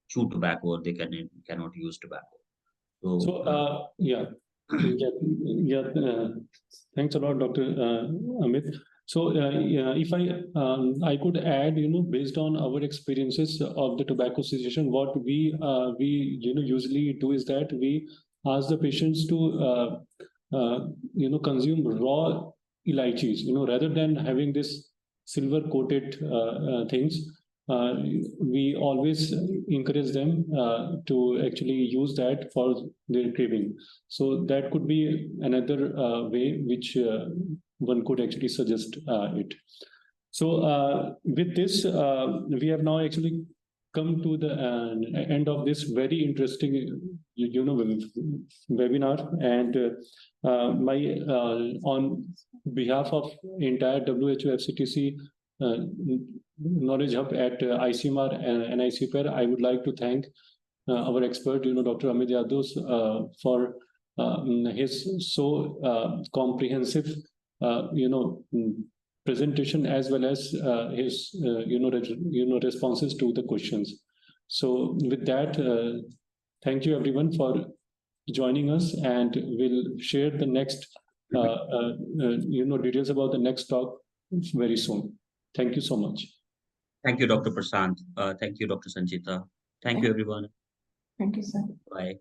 Speaker 2: chew tobacco, or they cannot use tobacco.
Speaker 1: So yeah, thanks a lot, Dr. Amit. So if I could add, based on our experiences of the tobacco cessation, what we usually do is that we ask the patients to consume raw lychees, rather than having this silver coated things. We always encourage them to actually use that for their craving. So that could be another way which one could actually suggest it. So with this, we have now actually come to the end of this very interesting, webinar, and my on behalf of entire WHO FCTC Knowledge Hub at ICMR and NICPR, I would like to thank our expert, Dr. Amit Yadav, for his so comprehensive, presentation, as well as his, responses to the questions. So with that, thank you everyone for joining us, and we'll share the next, details about the next talk very soon. Thank you so much.
Speaker 2: Thank you, Dr. Prashant. Thank you, Dr. Sanchita. Thank you, everyone.
Speaker 4: Thank you, sir.
Speaker 2: Bye.